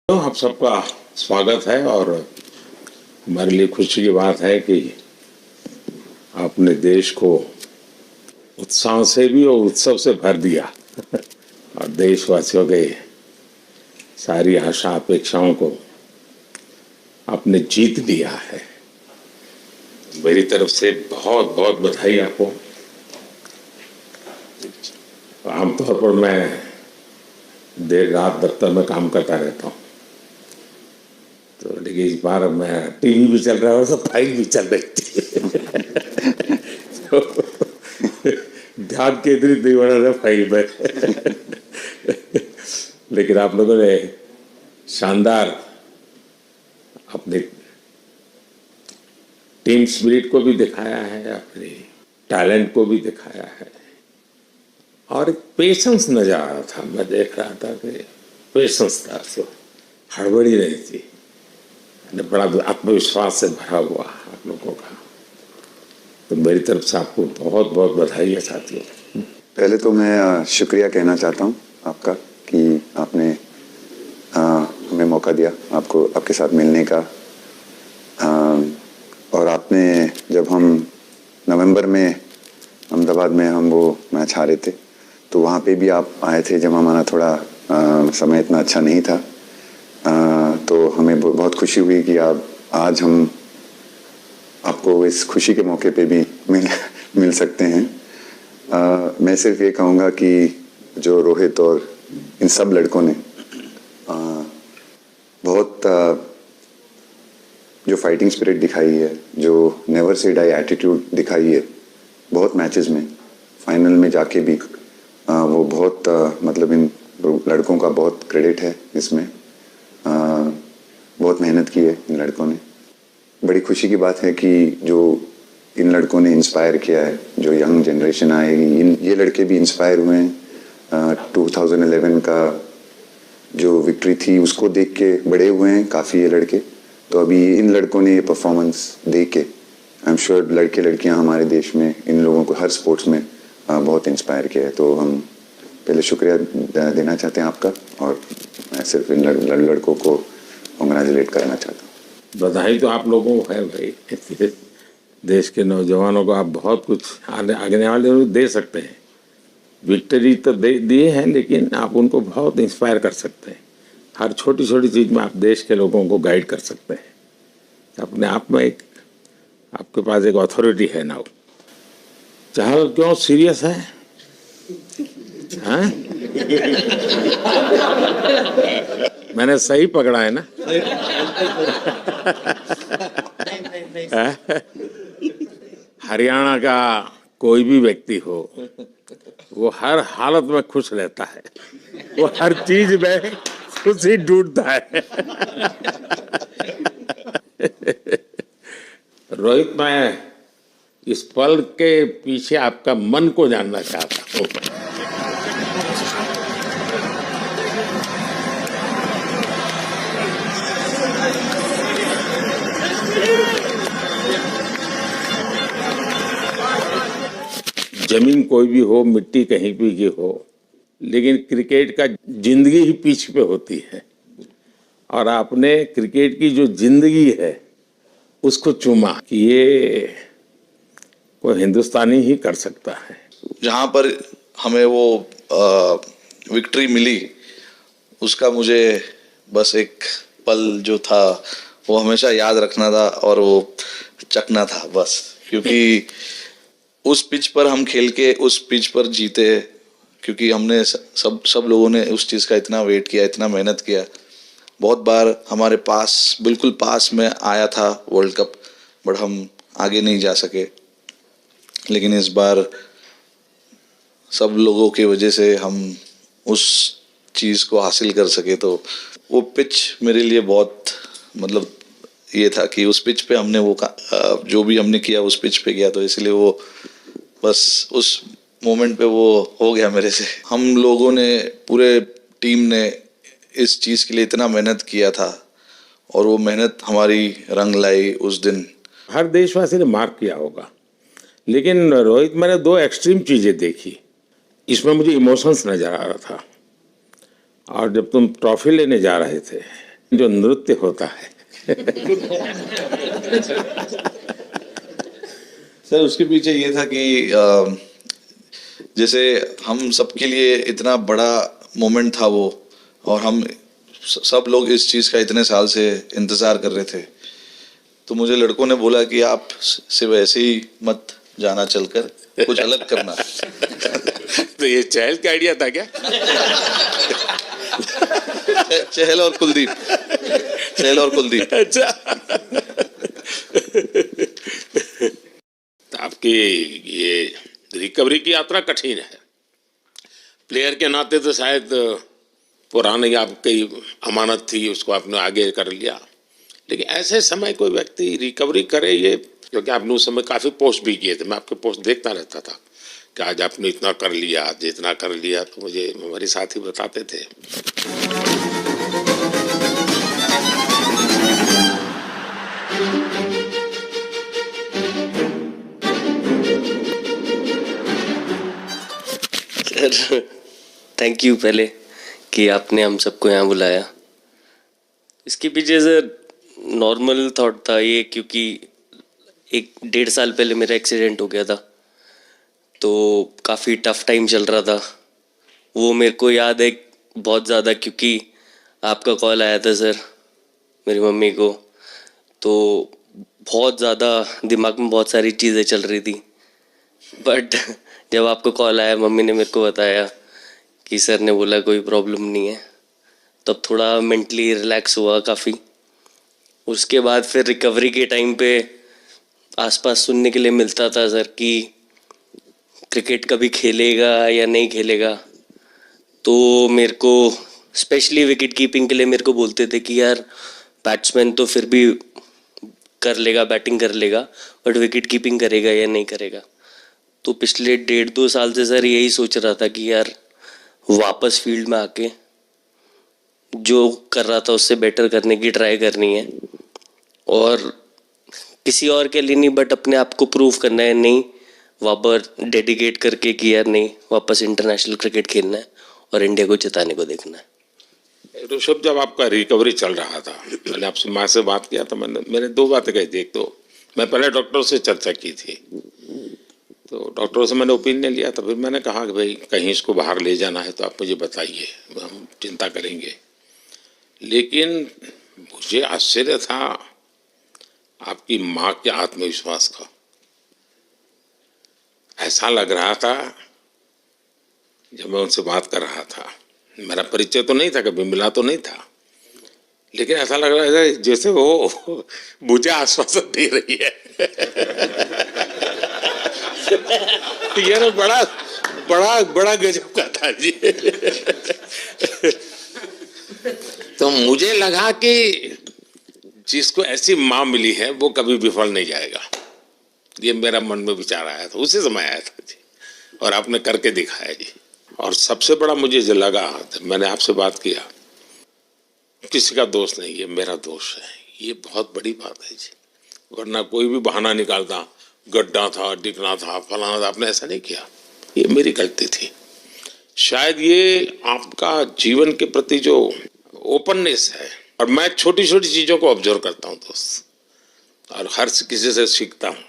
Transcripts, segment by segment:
तो आप सबका स्वागत है और हमारे लिए खुशी की बात है कि आपने देश को उत्साह से भी और उत्सव से भर दिया और देशवासियों के सारी आशा अपेक्षाओं को आपने जीत लिया है। मेरी तरफ से बहुत बहुत बधाई आपको। आमतौर पर मैं देर रात दफ्तर में काम करता रहता हूँ, तो लेकिन इस बार मैं टीवी भी चल रहा है और फाइल भी चल रही थी तो ध्यान केंद्रित नहीं हो रहा था फाइल में लेकिन आप लोगों ने शानदार अपने टीम स्पिरिट को भी दिखाया है, अपने टैलेंट को भी दिखाया है और एक पेशेंस नजर आ रहा था। मैं देख रहा था कि पेशेंस था, तो हड़बड़ी नहीं थी, बड़ा आत्मविश्वास से भरा हुआ आप लोगों का। तो मेरी तरफ से आपको बहुत बहुत बधाई है साथियों। पहले तो मैं शुक्रिया कहना चाहता हूँ आपका कि आपने हमें मौका दिया आपको आपके साथ मिलने का। और आपने जब हम नवंबर में अहमदाबाद में हम वो मैच हारे थे, तो वहाँ पे भी आप आए थे जब हमारा थोड़ा समय इतना अच्छा नहीं था। तो हमें बहुत खुशी हुई कि आज हम आपको इस खुशी के मौके पे भी मिल सकते हैं। मैं सिर्फ ये कहूँगा कि जो रोहित और इन सब लड़कों ने बहुत जो फाइटिंग स्पिरिट दिखाई है, जो नेवर से डाई एटीट्यूड दिखाई है, बहुत मैचेस में फाइनल में जाके भी वो बहुत मतलब इन लड़कों का बहुत क्रेडिट है इसमें। बहुत मेहनत की है इन लड़कों ने। बड़ी खुशी की बात है कि जो इन लड़कों ने इंस्पायर किया है, जो यंग जनरेशन आएगी, ये लड़के भी इंस्पायर हुए हैं। 2011 का जो विक्ट्री थी उसको देख के बड़े हुए हैं काफ़ी ये लड़के। तो अभी इन लड़कों ने ये परफॉर्मेंस दे के आई एम श्योर लड़के लड़कियां हमारे देश में इन लोगों को हर स्पोर्ट्स में बहुत इंस्पायर किया है। तो हम पहले शुक्रिया देना चाहते हैं आपका, और मैं सिर्फ इन लड़कों को कांग्रेचुलेट करना चाहता हूँ। बधाई तो आप लोगों को है भाई। देश के नौजवानों को आप बहुत कुछ आगे वाले दे सकते हैं। विक्ट्री तो दिए हैं, लेकिन आप उनको बहुत इंस्पायर कर सकते हैं। हर छोटी छोटी चीज़ में आप देश के लोगों को गाइड कर सकते हैं। अपने आप में एक आपके पास एक अथॉरिटी है ना। चहल क्यों सीरियस है? हाँ? मैंने सही पकड़ा है ना? हरियाणा का कोई भी व्यक्ति हो, वो हर हालत में खुश रहता है, वो हर चीज में खुशी ढूंढता है। रोहित, मैं इस पल के पीछे आपका मन को जानना चाहता हूँ। जमीन कोई भी हो, मिट्टी कहीं भी की हो, लेकिन क्रिकेट का जिंदगी ही पिच पे होती है। और आपने क्रिकेट की जो जिंदगी है उसको चुमा कि ये कोई हिंदुस्तानी ही कर सकता है। जहाँ पर हमें वो विक्ट्री मिली, उसका मुझे बस एक पल जो था वो हमेशा याद रखना था और वो चखना था बस। क्योंकि उस पिच पर हम खेल के उस पिच पर जीते, क्योंकि हमने सब लोगों ने उस चीज़ का इतना वेट किया, इतना मेहनत किया। बहुत बार हमारे पास, बिल्कुल पास में आया था वर्ल्ड कप, बट हम आगे नहीं जा सके। लेकिन इस बार सब लोगों की वजह से हम उस चीज़ को हासिल कर सके। तो वो पिच मेरे लिए बहुत मतलब ये था कि उस पिच पे हमने वो जो भी हमने किया उस पिच पे किया, तो इसलिए वो बस उस मोमेंट पे वो हो गया मेरे से। हम लोगों ने, पूरे टीम ने इस चीज़ के लिए इतना मेहनत किया था और वो मेहनत हमारी रंग लाई उस दिन। हर देशवासी ने मार्क किया होगा, लेकिन रोहित, मैंने दो एक्सट्रीम चीज़ें देखी। इसमें मुझे इमोशंस नज़र आ रहा था। और जब तुम ट्रॉफी लेने जा रहे थे जो नृत्य होता है सर उसके पीछे ये था कि जैसे हम सबके लिए इतना बड़ा मोमेंट था वो, और हम सब लोग इस चीज़ का इतने साल से इंतज़ार कर रहे थे, तो मुझे लड़कों ने बोला कि आप सिर्फ ऐसे ही मत जाना, चलकर कुछ अलग करना। तो ये चहल का आइडिया था क्या? चहल और कुलदीप, चहल और कुलदीप। अच्छा। तो आपकी ये रिकवरी की यात्रा कठिन है। प्लेयर के नाते तो शायद पुरानी आपकी अमानत थी, उसको आपने आगे कर लिया, लेकिन ऐसे समय कोई व्यक्ति रिकवरी करे, ये क्योंकि आपने उस समय काफ़ी पोस्ट भी किए थे, मैं आपके पोस्ट देखता रहता था कि आज आपने इतना कर लिया, आज इतना कर लिया, तो मुझे हमारे साथी बताते थे। सर थैंक यू पहले कि आपने हम सबको यहाँ बुलाया। इसके पीछे सर नॉर्मल थॉट था ये, क्योंकि 1-1.5 साल पहले मेरा एक्सीडेंट हो गया था, तो काफ़ी टफ टाइम चल रहा था। वो मेरे को याद है बहुत ज़्यादा, क्योंकि आपका कॉल आया था सर मेरी मम्मी को, तो बहुत ज़्यादा दिमाग में बहुत सारी चीज़ें चल रही थी। बट जब आपका कॉल आया, मम्मी ने मेरे को बताया कि सर ने बोला कोई प्रॉब्लम नहीं है, तब थोड़ा मेंटली रिलैक्स हुआ काफ़ी। उसके बाद फिर रिकवरी के टाइम पे आसपास सुनने के लिए मिलता था सर कि क्रिकेट कभी खेलेगा या नहीं खेलेगा, तो मेरे को स्पेशली विकेट कीपिंग के लिए मेरे को बोलते थे कि यार बैट्समैन तो फिर भी कर लेगा, बैटिंग कर लेगा, बट विकेट कीपिंग करेगा या नहीं करेगा। तो पिछले 1.5-2 साल से सर यही सोच रहा था कि यार वापस फील्ड में आके जो कर रहा था उससे बेटर करने की ट्राई करनी है, और किसी और के लिए नहीं बट अपने आप को प्रूव करना है, नहीं वापस डेडिकेट करके कि यार नहीं वापस इंटरनेशनल क्रिकेट खेलना है और इंडिया को जिताने को देखना है। ऋषभ, जब आपका रिकवरी चल रहा था, मैंने आपसे माँ से बात किया था, मैंने 2 बातें कही थी। एक तो मैं पहले डॉक्टर से चर्चा की थी, तो डॉक्टरों से मैंने ओपिनियन लिया था, फिर मैंने कहा कि भाई कहीं इसको बाहर ले जाना है तो आप मुझे बताइए, हम चिंता करेंगे। लेकिन मुझे आश्चर्य था आपकी माँ के आत्मविश्वास का। ऐसा लग रहा था जब मैं उनसे बात कर रहा था, मेरा परिचय तो नहीं था, कभी मिला तो नहीं था, लेकिन ऐसा लग रहा था जैसे वो मुझे आश्वासन दे रही है। ये ना बड़ा बड़ा बड़ा गजब का था जी। तो मुझे लगा कि जिसको ऐसी माँ मिली है वो कभी विफल नहीं जाएगा, ये मेरा मन में विचार आया था, उसी समय आया था जी, और आपने करके दिखाया जी। और सबसे बड़ा मुझे जो लगा, मैंने आपसे बात किया, किसी का दोष नहीं, ये मेरा दोष है, ये बहुत बड़ी बात है जी। वरना कोई भी बहाना निकालता, गड्ढा था, डिगना था, फलाना था, आपने ऐसा नहीं किया, ये मेरी गलती थी। शायद ये आपका जीवन के प्रति जो ओपननेस है, और मैं छोटी छोटी चीज़ों को ऑब्जर्व करता हूँ दोस्त, और हर किसी से सीखता हूँ।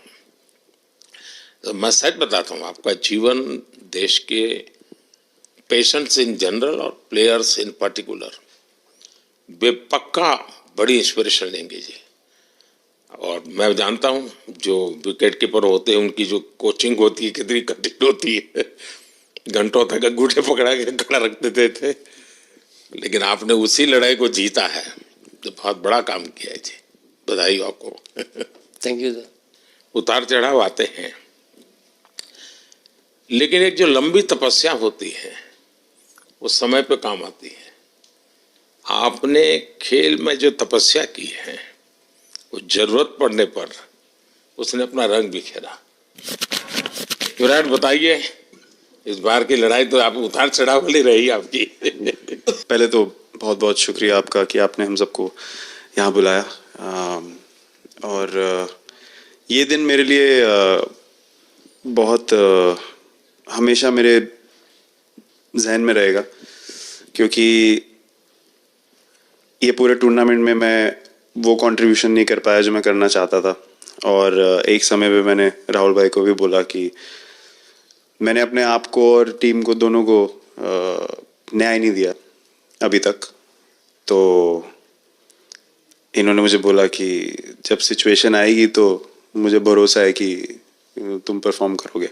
तो मैं सच बताता हूँ, आपका जीवन देश के पेशेंट्स इन जनरल और प्लेयर्स इन पर्टिकुलर वे पक्का बड़ी इंस्पिरेशन लेंगे जी। और मैं जानता हूँ जो विकेट कीपर होते हैं उनकी जो कोचिंग होती है कितनी कठिन होती है, घंटों तक अंगूठे पकड़ा के खड़ा रख देते थे, लेकिन आपने उसी लड़ाई को जीता है, तो बहुत बड़ा काम किया है जी, बधाई हो आपको। Thank you sir. उतार चढ़ाव आते हैं, लेकिन एक जो लंबी तपस्या होती है वो समय पे काम आती है। आपने खेल में जो तपस्या की है वो जरूरत पड़ने पर उसने अपना रंग बिखेरा। विराट, बताइए, इस बार की लड़ाई तो आप उतार चढ़ाव वाली रही आपकी। पहले तो बहुत बहुत शुक्रिया आपका कि आपने हम सबको यहाँ बुलाया, और ये दिन मेरे लिए बहुत हमेशा मेरे जहन में रहेगा, क्योंकि ये पूरे टूर्नामेंट में मैं वो कंट्रीब्यूशन नहीं कर पाया जो मैं करना चाहता था। और एक समय पे मैंने राहुल भाई को भी बोला कि मैंने अपने आप को और टीम को दोनों को न्याय नहीं दिया अभी तक। तो इन्होंने मुझे बोला कि जब सिचुएशन आएगी तो मुझे भरोसा है कि तुम परफॉर्म करोगे।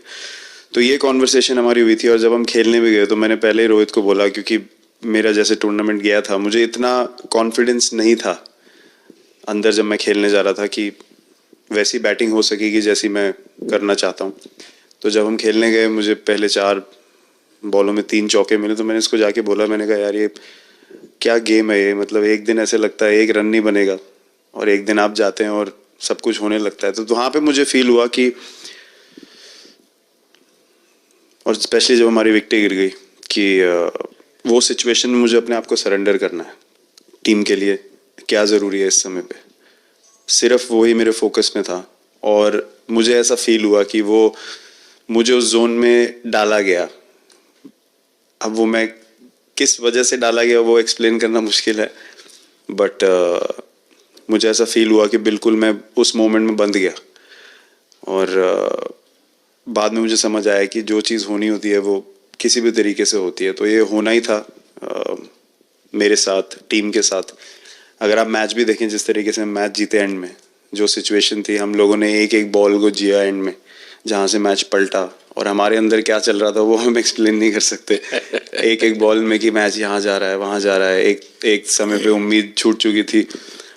तो ये कॉन्वर्सेशन हमारी हुई थी और जब हम खेलने भी गए तो मैंने पहले ही रोहित को बोला, क्योंकि मेरा जैसे टूर्नामेंट गया था मुझे इतना कॉन्फिडेंस नहीं था अंदर जब मैं खेलने जा रहा था कि वैसी बैटिंग हो सकेगी जैसी मैं करना चाहता हूँ। तो जब हम खेलने गए मुझे पहले 4 बॉलों में 3 चौके मिले, तो मैंने इसको जाके बोला, मैंने कहा यार ये क्या गेम है ये, मतलब एक दिन ऐसे लगता है एक रन नहीं बनेगा और एक दिन आप जाते हैं और सब कुछ होने लगता है। तो वहाँ पे मुझे फील हुआ कि, और स्पेशली जब हमारी विकेट गिर गई, कि वो सिचुएशन में मुझे अपने आप को सरेंडर करना है। टीम के लिए क्या ज़रूरी है इस समय पे, सिर्फ वो ही मेरे फोकस में था। और मुझे ऐसा फील हुआ कि वो मुझे उस जोन में डाला गया। अब वो मैं किस वजह से डाला गया वो एक्सप्लेन करना मुश्किल है, बट मुझे ऐसा फील हुआ कि बिल्कुल मैं उस मोमेंट में बंध गया। और बाद में मुझे समझ आया कि जो चीज़ होनी होती है वो किसी भी तरीके से होती है। तो ये होना ही था मेरे साथ, टीम के साथ। अगर आप मैच भी देखें जिस तरीके से मैच जीते एंड में, जो सिचुएशन थी, हम लोगों ने एक एक बॉल को जिया एंड में, जहाँ से मैच पलटा। और हमारे अंदर क्या चल रहा था वो हम एक्सप्लेन नहीं कर सकते। एक एक बॉल में कि मैच यहाँ जा रहा है वहाँ जा रहा है। एक समय पे उम्मीद छूट चुकी थी,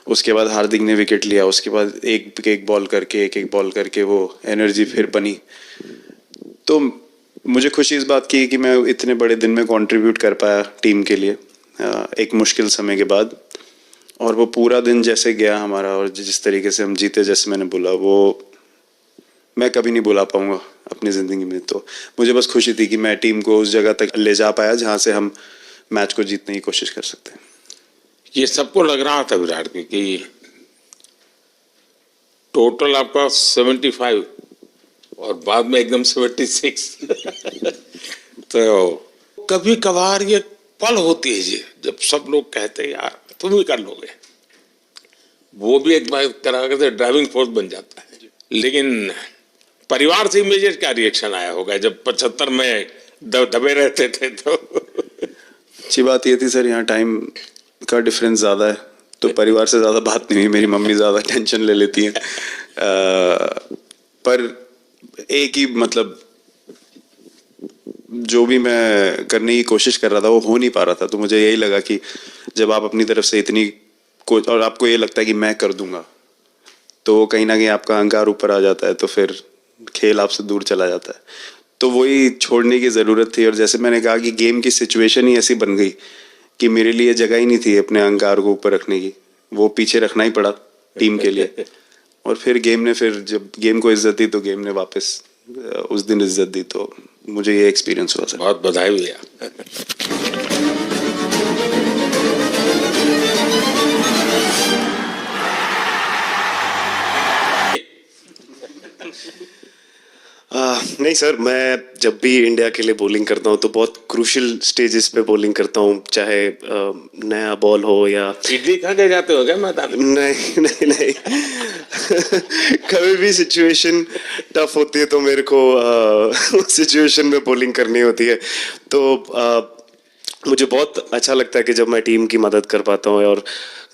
उसके बाद हार्दिक ने विकेट लिया, उसके बाद एक एक बॉल करके वो एनर्जी फिर बनी। तो मुझे खुशी इस बात की कि मैं इतने बड़े दिन में कंट्रीब्यूट कर पाया टीम के लिए एक मुश्किल समय के बाद। और वो पूरा दिन जैसे गया हमारा और जिस तरीके से हम जीते, जैसे मैंने बोला, वो मैं कभी नहीं भुला पाऊंगा अपनी ज़िंदगी में। तो मुझे बस खुशी थी कि मैं टीम को उस जगह तक ले जा पाया जहाँ से हम मैच को जीतने की कोशिश कर सकते हैं। ये सबको लग रहा था विराट कि टोटल आपका 75 और बाद में एकदम 76। तो कभी कभार ये पल होती है जी जब सब लोग कहते हैं यार तुम ही कर लोगे, वो भी एक बार करा करते ड्राइविंग फोर्स बन जाता है। लेकिन परिवार से इमीडिएट क्या रिएक्शन आया होगा जब 75 में दबे रहते थे? तो अच्छी बात ये थी सर, यहाँ टाइम का डिफरेंस ज़्यादा है तो परिवार से ज़्यादा बात नहीं हुई। मेरी मम्मी ज़्यादा टेंशन ले लेती हैं। पर एक ही मतलब जो भी मैं करने की कोशिश कर रहा था वो हो नहीं पा रहा था। तो मुझे यही लगा कि जब आप अपनी तरफ से इतनी और आपको ये लगता है कि मैं कर दूंगा, तो कहीं ना कहीं आपका अहंकार ऊपर आ जाता है, तो फिर खेल आपसे दूर चला जाता है। तो वही छोड़ने की ज़रूरत थी। और जैसे मैंने कहा कि गेम की सिचुएशन ही ऐसी बन गई कि मेरे लिए जगह ही नहीं थी अपने अहंकार को ऊपर रखने की, वो पीछे रखना ही पड़ा टीम के लिए। और फिर गेम ने, फिर जब गेम को इज्जत दी तो गेम ने वापस उस दिन इज्जत दी। तो मुझे ये एक्सपीरियंस हुआ सर। बहुत बधाई भैया। नहीं सर, मैं जब भी इंडिया के लिए बॉलिंग करता हूँ तो बहुत क्रूशियल स्टेजेस पे बॉलिंग करता हूँ, चाहे नया बॉल हो या इडली खा के जाते हो क्या मैदान में? नहीं कभी भी सिचुएशन टफ होती है तो मेरे को सिचुएशन में बॉलिंग करनी होती है। तो मुझे बहुत अच्छा लगता है कि जब मैं टीम की मदद कर पाता हूँ और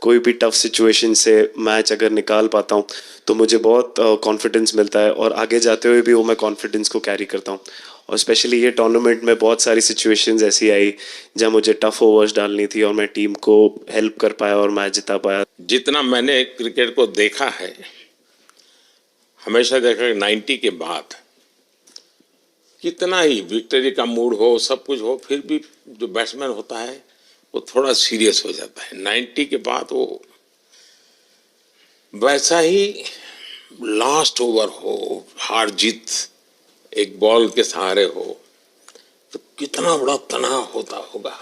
कोई भी टफ सिचुएशन से मैच अगर निकाल पाता हूँ तो मुझे बहुत कॉन्फिडेंस मिलता है और आगे जाते हुए भी वो मैं कॉन्फिडेंस को कैरी करता हूँ। और स्पेशली ये टूर्नामेंट में बहुत सारी सिचुएशंस ऐसी आई जहाँ मुझे टफ ओवर्स डालनी थी और मैं टीम को हेल्प कर पाया और मैच जिता पाया। जितना मैंने क्रिकेट को देखा है, हमेशा देखा 90 के बाद कितना ही विक्ट्री का मूड हो, सब कुछ हो, फिर भी जो बैट्समैन होता है वो थोड़ा सीरियस हो जाता है। 90 के बाद वो वैसा ही लास्ट ओवर हो, हार जीत एक बॉल के सहारे हो, तो कितना बड़ा तनाव होता होगा।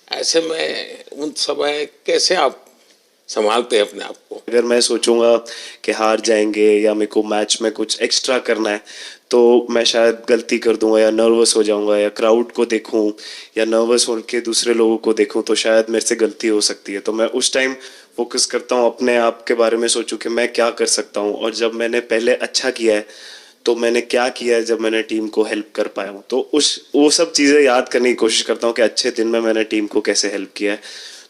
ऐसे में उन समय कैसे आप संभालते हैं अपने आप को। अगर मैं सोचूंगा कि हार जाएंगे या मेरे को मैच में कुछ एक्स्ट्रा करना है तो मैं शायद गलती कर दूंगा या नर्वस हो जाऊंगा या क्राउड को देखूं या नर्वस होकर दूसरे लोगों को देखूं तो शायद मेरे से गलती हो सकती है। तो मैं उस टाइम फोकस करता हूं अपने आप के बारे में, सोचूं कि मैं क्या कर सकता हूं और जब मैंने पहले अच्छा किया है तो मैंने क्या किया है जब मैंने टीम को हेल्प कर पाया हूँ। तो वो सब चीज़ें याद करने की कोशिश करता हूँ कि अच्छे दिन में मैंने टीम को कैसे हेल्प किया है।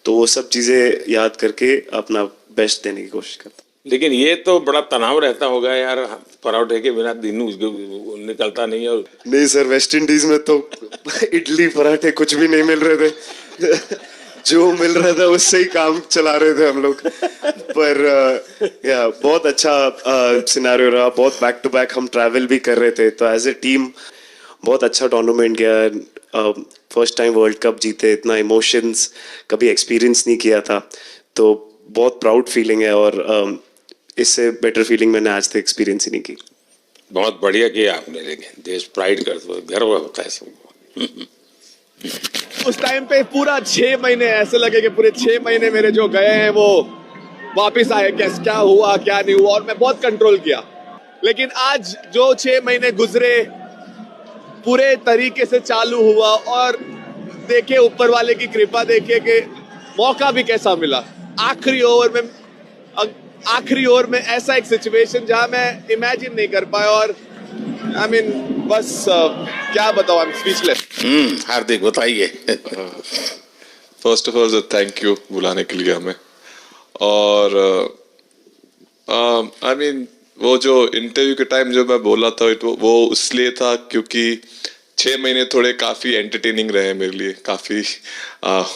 तो वो सब चीज़ें याद करके अपना बेस्ट देने की कोशिश करता हूँ। लेकिन ये तो बड़ा तनाव रहता होगा यार, पराठे के बिना दिन निकलता नहीं। और नहीं सर, वेस्ट इंडीज में तो इडली पराठे कुछ भी नहीं मिल रहे थे जो मिल रहा था उससे ही काम चला रहे थे हम लोग। पर या बहुत अच्छा सिनेरियो रहा, बहुत बैक टू बैक हम ट्रैवल भी कर रहे थे तो एज ए टीम बहुत अच्छा टूर्नामेंट गया। फर्स्ट टाइम वर्ल्ड कप जीते, इतना इमोशंस कभी एक्सपीरियंस नहीं किया था तो बहुत प्राउड फीलिंग है और इससे बेटर फीलिंग मैंने आज तक एक्सपीरियंस ही नहीं की। बहुत बढ़िया किया आपने, लेकिन देश प्राइड करते हुए गर्व होता है सबको। उस टाइम पे पूरा 6 महीने ऐसे लगे कि पूरे 6 महीने मेरे जो गए हैं वो वापस आए, क्या हुआ क्या नहीं हुआ, और मैं बहुत कंट्रोल किया। लेकिन आज जो 6 महीने गुजरे पूरे तरीके से चालू हुआ और देखे ऊपर वाले की कृपा, देखे कि मौका भी कैसा मिला। आखिरी ओवर में ऐसा एक सिचुएशन जहां मैं इमेजिन नहीं कर पाया और आई मीन बस क्या बताऊं, आई एम स्पीचलेस। हार्दिक बताइए। First of all thank you बुलाने के लिए हमें। और आई मीन वो जो इंटरव्यू के टाइम जो मैं बोला था वो इसलिए था क्योंकि 6 महीने थोड़े काफ़ी एंटरटेनिंग रहे मेरे लिए, काफ़ी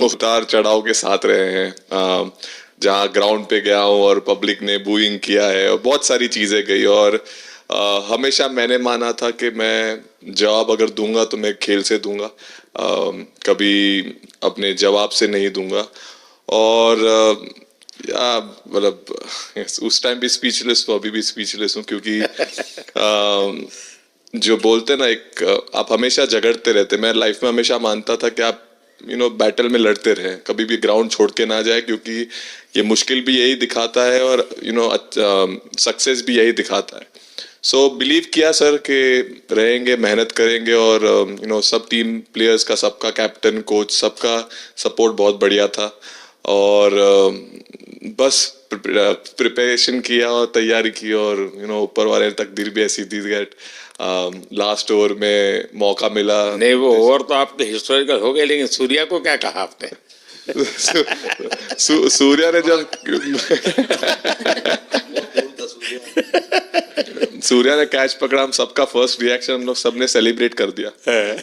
उतार चढ़ाव के साथ रहे हैं। जहाँ ग्राउंड पे गया हूँ और पब्लिक ने बूइंग किया है और बहुत सारी चीज़ें गई और हमेशा मैंने माना था कि मैं जवाब अगर दूंगा तो मैं खेल से दूंगा, कभी अपने जवाब से नहीं दूंगा। और या मतलब उस टाइम भी स्पीचलेस हूँ, अभी भी स्पीचलेस हूँ क्योंकि जो बोलते ना एक आप हमेशा झगड़ते रहते। मैं लाइफ में हमेशा मानता था कि आप बैटल में लड़ते रहें, कभी भी ग्राउंड छोड़ के ना जाए क्योंकि ये मुश्किल भी यही दिखाता है और सक्सेस भी यही दिखाता है। सो बिलीव किया सर कि रहेंगे, मेहनत करेंगे और सब टीम प्लेयर्स का, सबका कैप्टन कोच सबका सपोर्ट बहुत बढ़िया था और बस प्रिपरेशन किया और तैयारी की और ऊपर वाले तकदीर भी ऐसी दी गई। लास्ट ओवर में मौका मिला। नहीं, वो ओवर तो आपके हिस्टोरिकल हो गए, लेकिन सूर्या को क्या कहा आपने? सूर्या ने जब सूर्या ने कैच पकड़ा, हम सबका फर्स्ट रिएक्शन हम लोग सबने सेलिब्रेट कर दिया।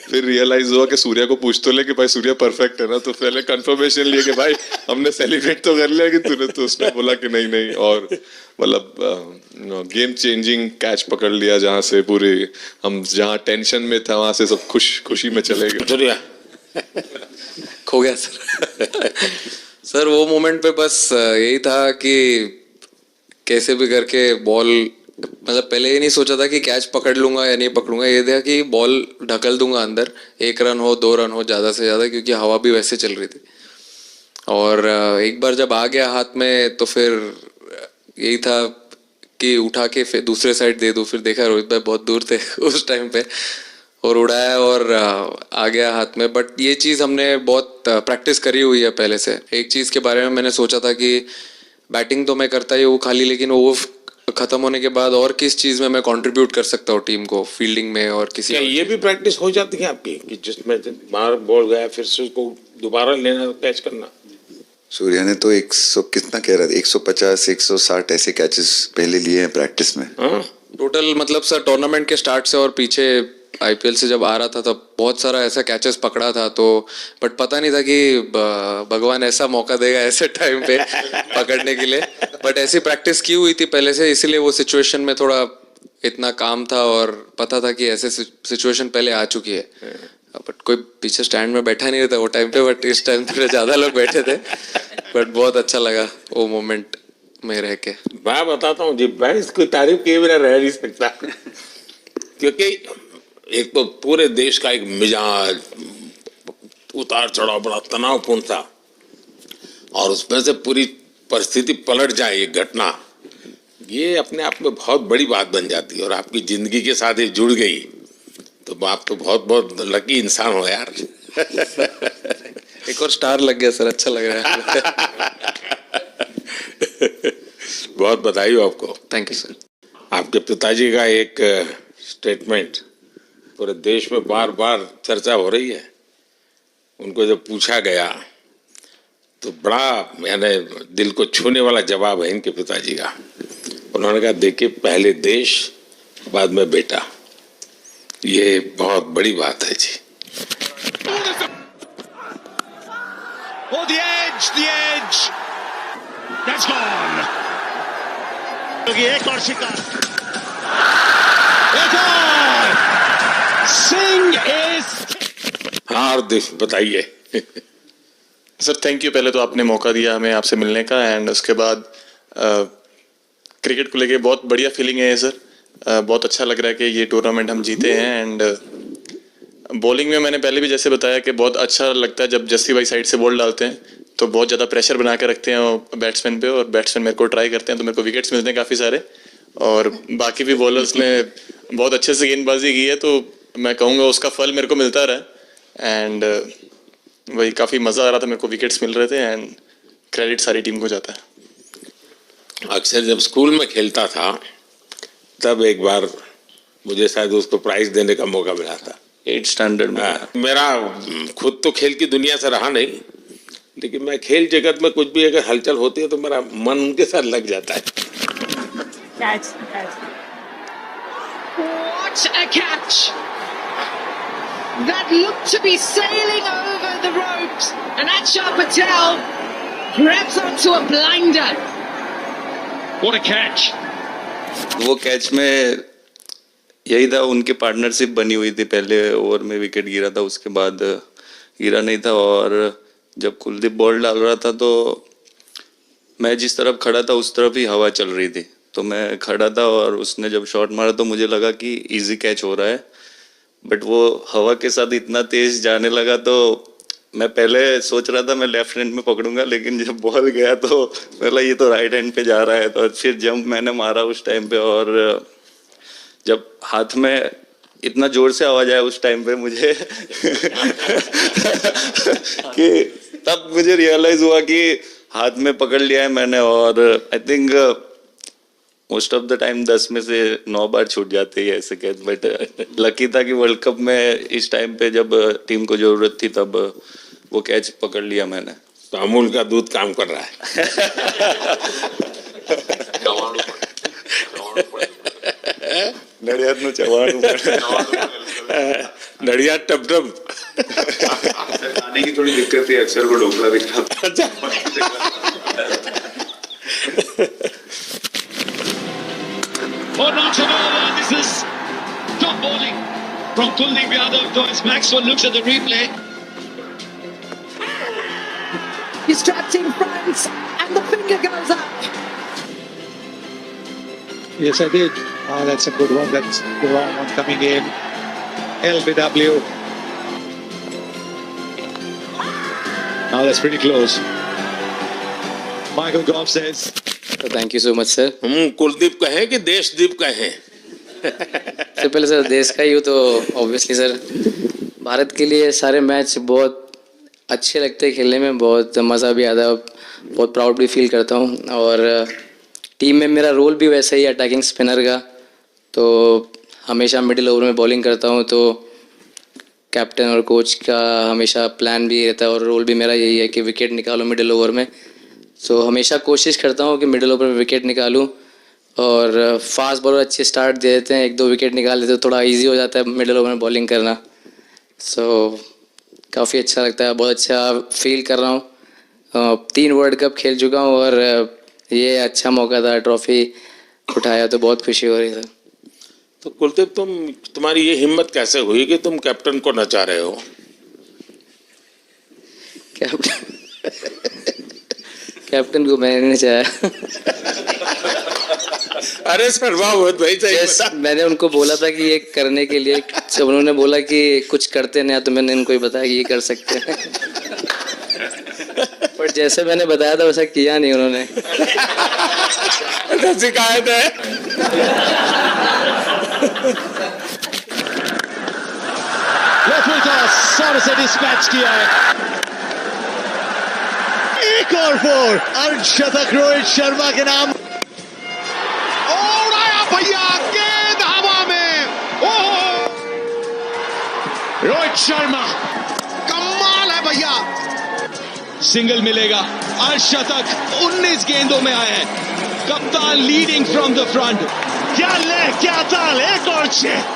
फिर रियलाइज हुआ कि सूर्या को पूछ तो ले कि भाई सूर्या परफेक्ट है ना, तो पहले कंफर्मेशन लिए कि भाई हमने सेलिब्रेट तो कर लिया कि तूने, तो उसने बोला कि नहीं और मतलब गेम चेंजिंग कैच पकड़ लिया जहाँ से पूरी हम जहाँ टेंशन में था वहां से सब खुशी में चले गए। सूर्या खो गया सर। सर वो मोमेंट पे बस यही था कि कैसे भी करके बॉल, मतलब पहले ये नहीं सोचा था कि कैच पकड़ लूंगा या नहीं पकड़ूंगा, ये था कि बॉल ढकल दूंगा अंदर, 1 रन हो 2 रन हो ज़्यादा से ज़्यादा, क्योंकि हवा भी वैसे चल रही थी। और एक बार जब आ गया हाथ में तो फिर यही था कि उठा के फिर दूसरे साइड दे दूँ। फिर देखा रोहित भाई बहुत दूर थे उस टाइम पे और उड़ाया और आ गया हाथ में। बट ये चीज़ हमने बहुत प्रैक्टिस करी हुई है पहले से। एक चीज़ के बारे में मैंने सोचा था कि बैटिंग तो मैं करता ही हूँ खाली, लेकिन वो खत्म होने के बाद और किस चीज़ में मैं कंट्रीब्यूट कर सकता हूँ टीम को, फील्डिंग में और किसी। क्या ये भी प्रैक्टिस हो जाती है आपकी कि जिसमें बाहर बॉल गया फिर से उसको दोबारा लेना, कैच करना? सूर्या ने तो 100 कितना कह रहा था, 150 160 ऐसे कैचेस पहले लिए हैं प्रैक्टिस में। टोटल मतलब सर टूर्नामेंट के स्टार्ट से और पीछे आईपीएल से जब आ रहा था तब बहुत सारा ऐसा कैचेस पकड़ा था, तो बट पता नहीं था कि भगवान ऐसा मौका देगा ऐसे टाइम पे पकड़ने के लिए। बट ऐसी प्रैक्टिस की हुई थी पहले से, इसीलिए वो सिचुएशन में थोड़ा इतना काम था और पता था कि ऐसे सिचुएशन पहले आ चुकी है। बट कोई पीछे स्टैंड में बैठा नहीं रहता वो टाइम पे, बट इस टाइम पे ज़्यादा लोग बैठे थे। बट बहुत अच्छा लगा वो मोमेंट में रह के। मैं बताता हूँ जी, मैं इसकी तारीफ किए बिना रह नहीं सकता क्योंकि एक तो पूरे देश का एक मिजाज उतार चढ़ाव बड़ा तनावपूर्ण था और उसमें से पूरी परिस्थिति पलट जाए, एक घटना, ये अपने आप में बहुत बड़ी बात बन जाती है और आपकी जिंदगी के साथ ये जुड़ गई तो आप तो बहुत बहुत लकी इंसान हो यार। एक और स्टार लग गया सर, अच्छा लग रहा है। बहुत बधाई हो आपको। Thank you sir. आपके पिताजी का एक स्टेटमेंट पूरे देश में बार बार चर्चा हो रही है। उनको जब पूछा गया तो बड़ा मैंने दिल को छूने वाला जवाब है इनके पिताजी का। उन्होंने कहा देखिए पहले देश बाद में बेटा, ये बहुत बड़ी बात है जी। Oh, the edge, that's gone. एक और शिकार, एक और, सिंह इज। हाँ बताइए। सर थैंक यू, पहले तो आपने मौका दिया हमें आपसे मिलने का, एंड उसके बाद क्रिकेट को लेके बहुत बढ़िया फीलिंग है सर। बहुत अच्छा लग रहा है कि ये टूर्नामेंट हम जीते हैं। एंड बॉलिंग में मैंने पहले भी जैसे बताया कि बहुत अच्छा लगता है जब जस्सी भाई साइड से बॉल डालते हैं तो बहुत ज़्यादा प्रेशर बना के रखते हैं बैट्समैन पे, और बैट्समैन मेरे को ट्राई करते हैं तो मेरे को विकेट्स मिलते हैं काफ़ी सारे, और बाकी भी बॉलर्स ने बहुत अच्छे से गेंदबाजी की है तो मैं कहूँगा उसका फल मेरे को मिलता रहा। एंड वही काफ़ी मज़ा आ रहा था, मेरे को विकेट्स मिल रहे थे, एंड क्रेडिट सारी टीम को जाता है। अक्सर जब स्कूल में खेलता था तब एक बार मुझे शायद उसको प्राइज देने का मौका मिला था 8th स्टैंडर्ड में। मेरा खुद तो खेल की दुनिया से रहा नहीं, लेकिन मैं खेल जगत में कुछ भी अगर हलचल होती है तो मेरा मन उनके साथ लग जाता है। Catch. What a catch! That looked to be sailing over the ropes, and Akshar Patel grabs onto a blinder. What a catch! वो कैच में यही था, उनके पार्टनरशिप बनी हुई थी, पहले ओवर में विकेट गिरा था, उसके बाद गिरा नहीं था, और जब कुलदीप बॉल डाल रहा था तो मैं जिस तरफ खड़ा था उस तरफ ही हवा चल रही थी, तो मैं खड़ा था और उसने जब शॉट मारा तो मुझे लगा कि इजी कैच हो रहा है, बट वो हवा के साथ इतना तेज जाने लगा तो मैं पहले सोच रहा था मैं लेफ्ट हैंड में पकड़ूंगा, लेकिन जब बॉल गया तो बोला ये तो राइट हैंड पे जा रहा है, तो फिर जंप मैंने मारा उस टाइम पे, और जब हाथ में इतना जोर से आवाज आया उस टाइम पे मुझे कि तब मुझे रियलाइज हुआ कि हाथ में पकड़ लिया है मैंने, और I think most of the time 10 में से 9 बार छूट जाते हैं ऐसे कैच, बट लकी था कि वर्ल्ड कप में इस टाइम पे जब टीम को जरूरत थी तब वो कैच पकड़ लिया मैंने। तो अमूल का दूध काम कर रहा है। नड़ियाद नु चवाणु नड़ियाद टप खाने की थोड़ी दिक्कत है, अक्सर को ढोकला भी Oh, not at all. This is top bowling from Kuldeep Yadav. Thomas Maxwell looks at the replay. He's trapped in front, and the finger goes up. Yes, I did. Oh, that's a good one. That's the wrong one coming in. LBW. Now that's pretty close. Michael Goff says. तो thank you so much sir. हम कुलदीप कहें कि देशदीप कहें? सबसे पहले sir देश का ही हो तो ऑब्वियसली सर भारत के लिए सारे मैच बहुत अच्छे लगते हैं खेलने में, बहुत मज़ा भी आता है, बहुत प्राउड भी फील करता हूँ, और टीम में मेरा रोल भी वैसा ही अटैकिंग स्पिनर का, तो हमेशा मिडिल ओवर में बॉलिंग करता हूँ, तो कैप्टन और कोच का हमेशा प्लान भी रहता है और रोल भी मेरा यही है कि विकेट निकालो मिडिल ओवर में, तो हमेशा कोशिश करता हूँ कि मिडिल ओवर में विकेट निकालूँ, और फास्ट बॉलर अच्छे स्टार्ट दे देते हैं, 1-2 विकेट निकाल देते तो थोड़ा इजी हो जाता है मिडिल ओवर में बॉलिंग करना, सो काफ़ी अच्छा लगता है, बहुत अच्छा फील कर रहा हूँ। 3 वर्ल्ड कप खेल चुका हूँ और ये अच्छा मौका था, ट्रॉफी उठाया तो बहुत खुशी हो रही है। तो कुलदीप तुम्हारी ये हिम्मत कैसे हुई कि तुम कैप्टन को नचा रहे हो? कैप्टन को मैंने नचाया। अरे सर वाह, भाई मैंने उनको बोला था कि ये करने के लिए, जब उन्होंने बोला कि कुछ करते नहीं तो मैंने इनको ही बताया कि ये कर सकते हैं। बट जैसे मैंने बताया था वैसा किया नहीं उन्होंने। शिकायत है। लेफ्ट विंग टॉस सारे से डिस्पैच किया है। एक और 4 अर्धशतक रोहित शर्मा के नाम। और आया भैया गेंद हवा में। ओह रोहित शर्मा कमाल है भैया। सिंगल मिलेगा। अर्धशतक 19 गेंदों में आया है। कप्तान लीडिंग फ्रॉम द फ्रंट। क्या ले क्या ताल। एक और 6।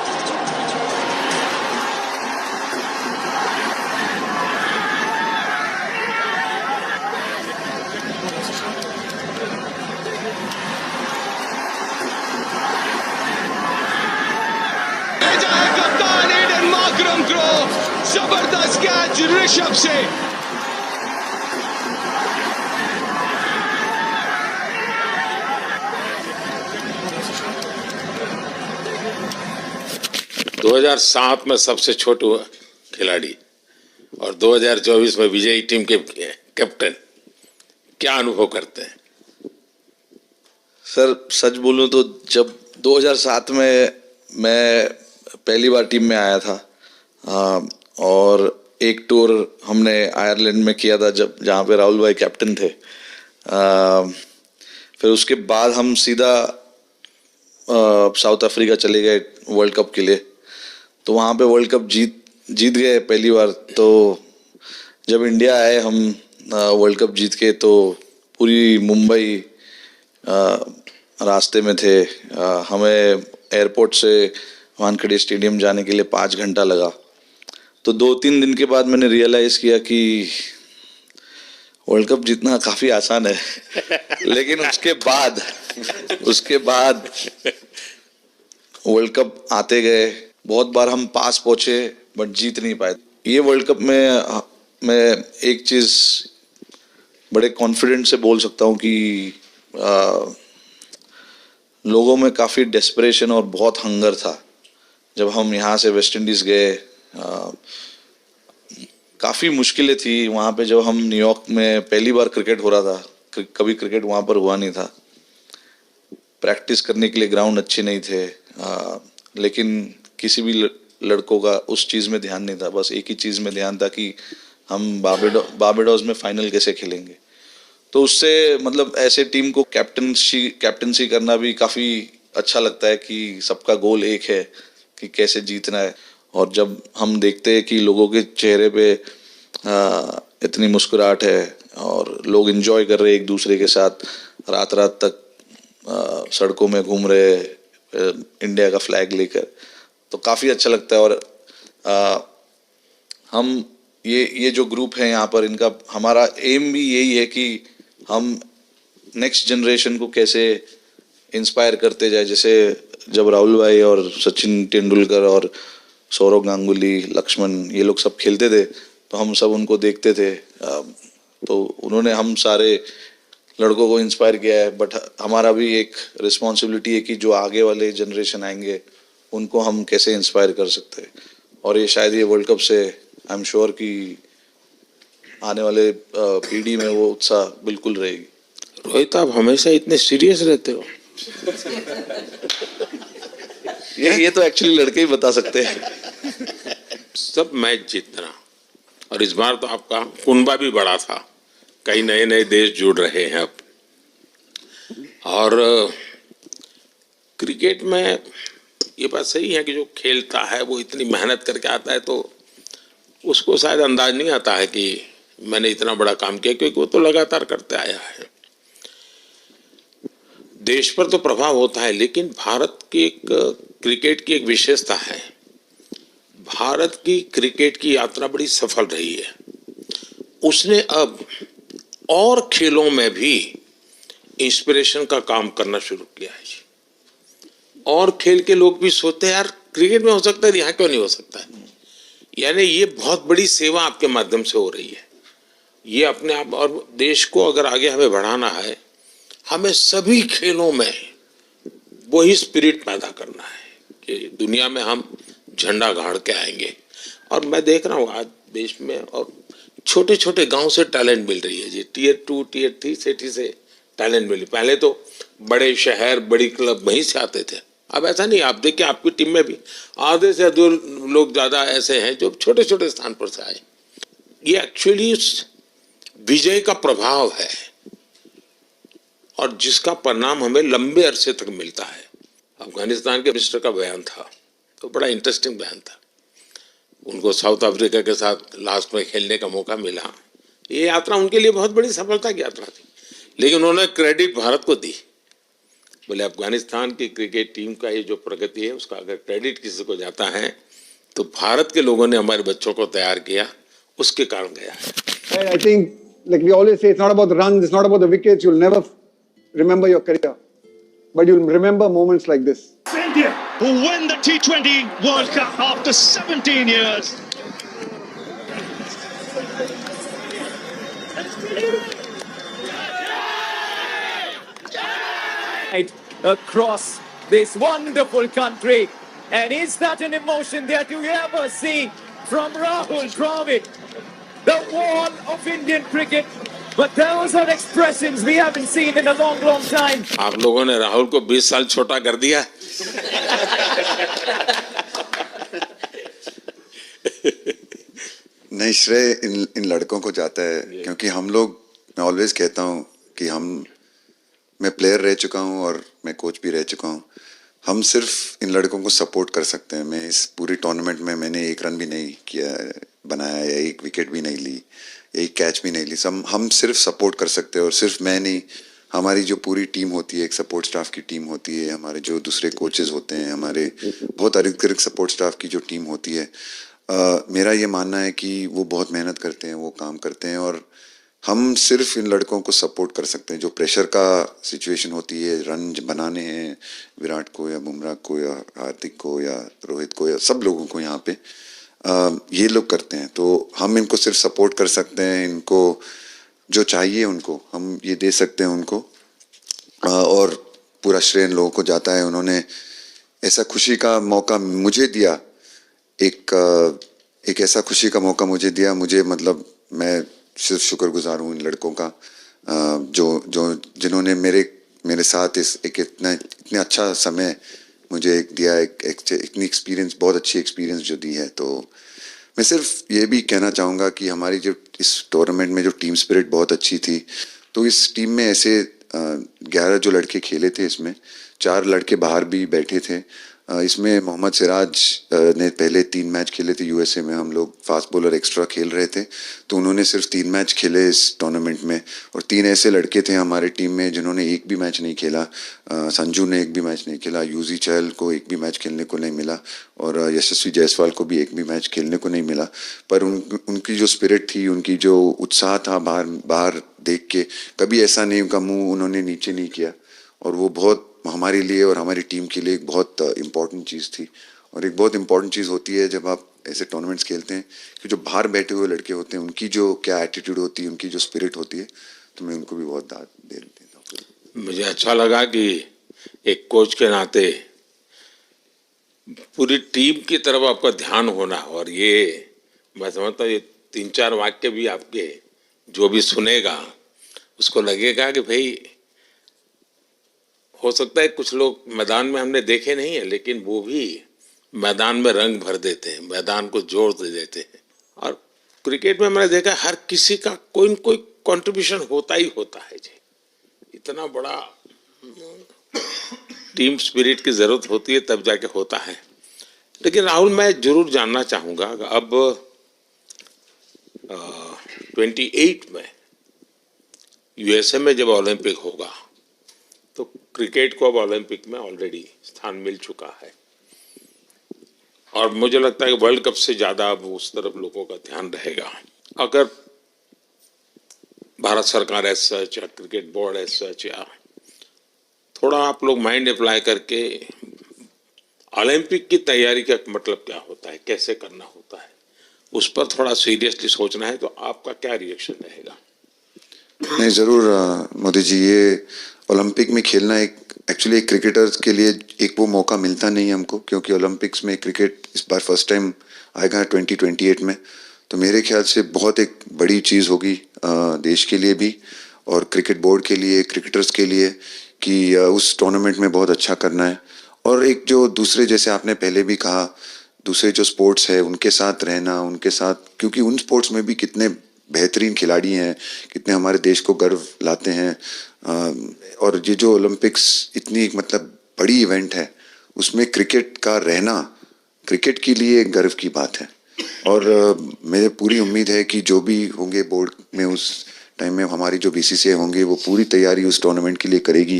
जबरदस्त कैच ऋषभ से। दो 2007 में सबसे छोटे खिलाड़ी और 2024 में विजयी टीम के कैप्टन, क्या अनुभव करते हैं? सर सच बोलूं तो जब 2007 में मैं पहली बार टीम में आया था और एक टूर हमने आयरलैंड में किया था जब जहाँ पे राहुल भाई कैप्टन थे। फिर उसके बाद हम सीधा साउथ अफ्रीका चले गए वर्ल्ड कप के लिए। तो वहाँ पे वर्ल्ड कप जीत गए पहली बार। तो जब इंडिया आए हम वर्ल्ड कप जीत के, तो पूरी मुंबई रास्ते में थे। हमें एयरपोर्ट से वानखेड़े स्टेडियम जाने के लिए 5 घंटा लगा। तो 2-3 दिन के बाद मैंने रियलाइज किया कि वर्ल्ड कप जीतना काफी आसान है। लेकिन उसके बाद वर्ल्ड कप आते गए। बहुत बार हम पास पहुंचे बट जीत नहीं पाए। ये वर्ल्ड कप में मैं एक चीज बड़े कॉन्फिडेंट से बोल सकता हूँ कि लोगों में काफी डेस्परेशन और बहुत हंगर था। जब हम यहाँ से वेस्ट इंडीज गए, काफी मुश्किलें थी वहाँ पे। जब हम न्यूयॉर्क में पहली बार क्रिकेट हो रहा था, कभी क्रिकेट वहाँ पर हुआ नहीं था। प्रैक्टिस करने के लिए ग्राउंड अच्छे नहीं थे, लेकिन किसी भी लड़कों का उस चीज़ में ध्यान नहीं था। बस एक ही चीज़ में ध्यान था कि हम बारबाडोस में फाइनल कैसे खेलेंगे। तो उससे मतलब ऐसे टीम को कैप्टनसी करना भी काफ़ी अच्छा लगता है कि सबका गोल एक है कि कैसे जीतना है। और जब हम देखते हैं कि लोगों के चेहरे पे इतनी मुस्कुराहट है और लोग एंजॉय कर रहे हैं एक दूसरे के साथ, रात रात तक सड़कों में घूम रहे इंडिया का फ्लैग लेकर, तो काफ़ी अच्छा लगता है। और हम ये जो ग्रुप है यहाँ पर, इनका हमारा एम भी यही है कि हम नेक्स्ट जनरेशन को कैसे इंस्पायर करते जाए। जैसे जब राहुल भाई और सचिन तेंदुलकर और सौरव गांगुली, लक्ष्मण, ये लोग सब खेलते थे तो हम सब उनको देखते थे। तो उन्होंने हम सारे लड़कों को इंस्पायर किया है। बट हमारा भी एक रिस्पॉन्सिबिलिटी है कि जो आगे वाले जनरेशन आएंगे उनको हम कैसे इंस्पायर कर सकते हैं। और ये शायद ये वर्ल्ड कप से आई एम श्योर कि आने वाले पीढ़ी में वो उत्साह बिल्कुल रहेगी। रोहित, आप हमेशा इतने सीरियस रहते हो। ये तो एक्चुअली लड़के ही बता सकते हैं। सब मैच जीतना, और इस बार तो आपका कुनबा भी बड़ा था, कई नए नए देश जुड़ रहे हैं अब। और क्रिकेट में ये बात सही है कि जो खेलता है वो इतनी मेहनत करके आता है, तो उसको शायद अंदाज नहीं आता है कि मैंने इतना बड़ा काम किया, क्योंकि वो तो लगातार करते आया है। देश पर तो प्रभाव होता है, लेकिन भारत की एक क्रिकेट की एक विशेषता है, भारत की क्रिकेट की यात्रा बड़ी सफल रही है। उसने अब और खेलों में भी इंस्पिरेशन का काम करना शुरू किया है। और खेल के लोग भी सोचते हैं यार क्रिकेट में हो सकता है, यहाँ क्यों नहीं हो सकता है। यानी ये बहुत बड़ी सेवा आपके माध्यम से हो रही है। ये अपने आप, और देश को अगर आगे हमें बढ़ाना है, हमें सभी खेलों में वही स्पिरिट पैदा करना है कि दुनिया में हम झंडा गाड़ के आएंगे। और मैं देख रहा हूँ आज देश में और छोटे छोटे गांव से टैलेंट मिल रही है जी, टियर 2 टियर 3 सिटी से टैलेंट मिली। पहले तो बड़े शहर बड़ी क्लब वहीं से आते थे, अब ऐसा नहीं। आप देखिए आपकी टीम में भी आधे से अधिक लोग ज्यादा ऐसे हैं जो छोटे छोटे स्थान पर से आए। ये एक्चुअली विजय का प्रभाव है और जिसका परिणाम हमें लंबे अरसे तक मिलता है। अफगानिस्तान के मिनिस्टर का बयान था तो बड़ा इंटरेस्टिंग बयान था। उनको साउथ अफ्रीका के साथ लास्ट में खेलने का मौका मिला। ये यात्रा उनके लिए बहुत बड़ी सफलता की यात्रा थी, लेकिन उन्होंने क्रेडिट भारत को दी। बोले अफगानिस्तान की क्रिकेट टीम का ये जो प्रगति है उसका अगर क्रेडिट किसी को जाता है तो भारत के लोगों ने हमारे बच्चों को तैयार किया, उसके कारण गया है। I think, like we always say, it's not about the runs, it's not about the wickets. You'll never remember your career, but you'll remember moments like this. India, who win the T20 World Cup after 17 years. Across this wonderful country, and is that an emotion that you ever see from Rahul Dravid, the wall of Indian cricket? But those are expressions we haven't seen in a long, long time. आप लोगों ने राहुल को 20 साल छोटा कर दिया। नहीं, श्रेय इन लड़कों को जाता है, क्योंकि हम लोग, मैं ऑलवेज कहता हूँ कि मैं प्लेयर रह चुका हूँ और मैं कोच भी रह चुका हूँ। हम सिर्फ इन लड़कों को सपोर्ट कर सकते हैं। मैं इस पूरी टूर्नामेंट में मैंने एक रन भी नहीं किया बनाया या एक विकेट भी नहीं ली, एक कैच भी नहीं ली। हम सिर्फ सपोर्ट कर सकते हैं, और सिर्फ मैं नहीं, हमारी जो पूरी टीम होती है, एक सपोर्ट स्टाफ की टीम होती है, हमारे जो दूसरे कोचेस होते हैं, हमारे बहुत अधिक सपोर्ट स्टाफ की जो टीम होती है, मेरा ये मानना है कि वो बहुत मेहनत करते हैं, वो काम करते हैं, और हम सिर्फ इन लड़कों को सपोर्ट कर सकते हैं। जो प्रेशर का सिचुएशन होती है, रन बनाने हैं विराट को या बुमराह को या हार्दिक को या रोहित को या सब लोगों को यहाँ पे, ये लोग करते हैं। तो हम इनको सिर्फ सपोर्ट कर सकते हैं, इनको जो चाहिए उनको हम ये दे सकते हैं उनको, और पूरा श्रेय इन लोगों को जाता है। उन्होंने ऐसा खुशी का मौका मुझे दिया, एक ऐसा खुशी का मौका मुझे दिया। मुझे मतलब मैं सिर्फ शुक्रगुजार हूँ इन लड़कों का, जिन्होंने मेरे साथ इतने अच्छा समय मुझे दिया, इतनी एक्सपीरियंस, बहुत अच्छी एक्सपीरियंस जो दी है। तो मैं सिर्फ ये भी कहना चाहूँगा कि हमारी जो इस टूर्नामेंट में जो टीम स्पिरिट बहुत अच्छी थी। तो इस टीम में ऐसे 11 जो लड़के खेले थे, इसमें 4 लड़के बाहर भी बैठे थे। इसमें मोहम्मद सिराज ने पहले 3 मैच खेले थे यूएसए में, हम लोग फास्ट बॉलर एक्स्ट्रा खेल रहे थे, तो उन्होंने सिर्फ 3 मैच खेले इस टूर्नामेंट में। और 3 ऐसे लड़के थे हमारे टीम में जिन्होंने एक भी मैच नहीं खेला। संजू ने एक भी मैच नहीं खेला, यूजी चहल को एक भी मैच खेलने को नहीं मिला, और यशस्वी जायसवाल को भी एक भी मैच खेलने को नहीं मिला। पर उनकी जो स्पिरिट थी, उनकी जो उत्साह था बाहर देख के, कभी ऐसा नहीं उनका मुँह उन्होंने नीचे नहीं किया, और वो बहुत हमारे लिए और हमारी टीम के लिए एक बहुत इम्पॉर्टेंट चीज़ थी। और एक बहुत इम्पॉर्टेंट चीज़ होती है जब आप ऐसे टूर्नामेंट्स खेलते हैं कि जो बाहर बैठे हुए लड़के होते हैं, उनकी जो क्या एटीट्यूड होती है, उनकी जो स्पिरिट होती है, तो मैं उनको भी बहुत दाद दे देता हूँ। मुझे अच्छा लगा कि एक कोच के नाते पूरी टीम की तरफ आपका ध्यान होना, और ये मैं समझता हूँ ये 3-4 वाक्य भी आपके जो भी सुनेगा उसको लगेगा कि भाई हो सकता है कुछ लोग मैदान में हमने देखे नहीं है, लेकिन वो भी मैदान में रंग भर देते हैं, मैदान को जोर दे देते हैं। और क्रिकेट में मैंने देखा हर किसी का कोई न कोई कंट्रीब्यूशन होता ही होता है जी। इतना बड़ा टीम स्पिरिट की जरूरत होती है तब जाके होता है। लेकिन राहुल, मैं जरूर जानना चाहूँगा, अब 28 में यूएसए में जब ओलंपिक होगा तो क्रिकेट को अब ओलंपिक में ऑलरेडी स्थान मिल चुका है, और मुझे लगता है कि वर्ल्ड कप से ज्यादा अब उस तरफ लोगों का ध्यान रहेगा। अगर भारत सरकार एज सच या क्रिकेट बोर्ड एज सच, या थोड़ा आप लोग माइंड अप्लाई करके ओलंपिक की तैयारी का मतलब क्या होता है, कैसे करना होता है, उस पर थोड़ा सीरियसली सोचना है, तो आपका क्या रिएक्शन रहेगा? नहीं, ज़रूर मोदी जी, ये ओलंपिक में खेलना एक्चुअली एक क्रिकेटर्स के लिए एक वो मौका मिलता नहीं है हमको, क्योंकि ओलंपिक्स में क्रिकेट इस बार फर्स्ट टाइम आएगा 2028 में। तो मेरे ख्याल से बहुत एक बड़ी चीज़ होगी देश के लिए भी और क्रिकेट बोर्ड के लिए, क्रिकेटर्स के लिए, कि उस टूर्नामेंट में बहुत अच्छा करना है। और एक जो दूसरे, जैसे आपने पहले भी कहा, दूसरे जो स्पोर्ट्स है उनके साथ रहना, उनके साथ, क्योंकि उन स्पोर्ट्स में भी कितने बेहतरीन खिलाड़ी हैं, कितने हमारे देश को गर्व लाते हैं। और ये जो ओलंपिक्स इतनी मतलब बड़ी इवेंट है, उसमें क्रिकेट का रहना क्रिकेट के लिए गर्व की बात है। और मेरे पूरी उम्मीद है कि जो भी होंगे बोर्ड में उस टाइम में, हमारी जो बीसीसीआई होंगे वो पूरी तैयारी उस टूर्नामेंट के लिए करेगी।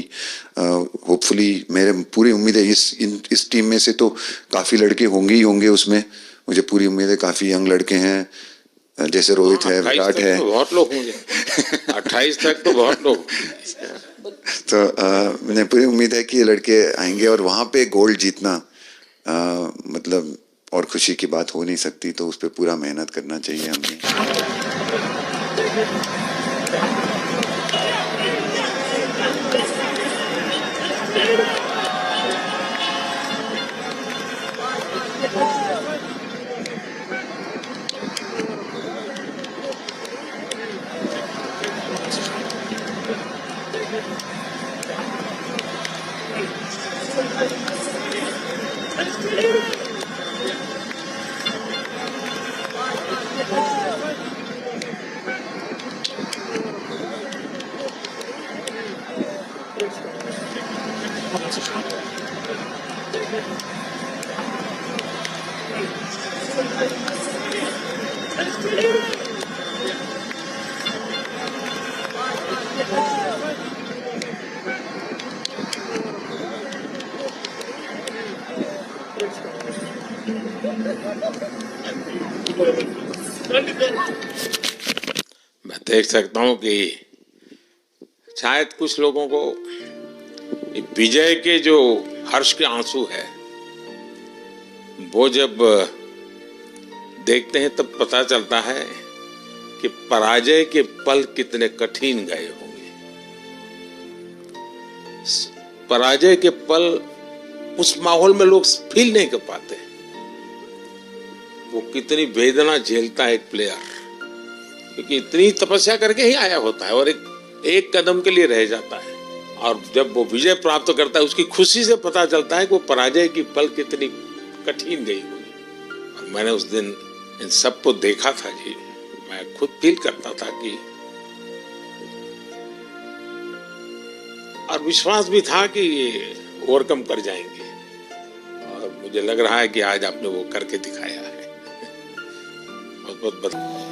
होपफुली मेरे पूरी उम्मीद है इस टीम में से तो काफ़ी लड़के होंगे ही होंगे उसमें, मुझे पूरी उम्मीद है। काफ़ी यंग लड़के हैं, जैसे रोहित है, विराट है, तो बहुत लोग होंगे 28 तक तो बहुत लोग। तो मुझे पूरी उम्मीद है कि ये लड़के आएंगे और वहाँ पे गोल्ड जीतना मतलब और खुशी की बात हो नहीं सकती। तो उस पर पूरा मेहनत करना चाहिए हमें। मैं देख सकता हूं कि शायद कुछ लोगों को विजय के जो हर्ष के आंसू है वो जब देखते हैं तब पता चलता है कि पराजय के पल कितने कठिन गए होंगे। पराजय के पल उस माहौल में लोग फील नहीं कर पाते। वो कितनी वेदना झेलता है एक प्लेयर, क्योंकि इतनी तपस्या करके ही आया होता है और एक कदम के लिए रह जाता है। और जब वो विजय प्राप्त करता है उसकी खुशी से पता चलता है कि वो पराजय की पल कितनी कठिन गई होगी। और मैंने उस दिन इन सबको देखा था जी, मैं खुद फील करता था कि, और विश्वास भी था कि ये ओवरकम कर जाएंगे। और मुझे लग रहा है कि आज आपने वो करके दिखाया है। बहुत बहुत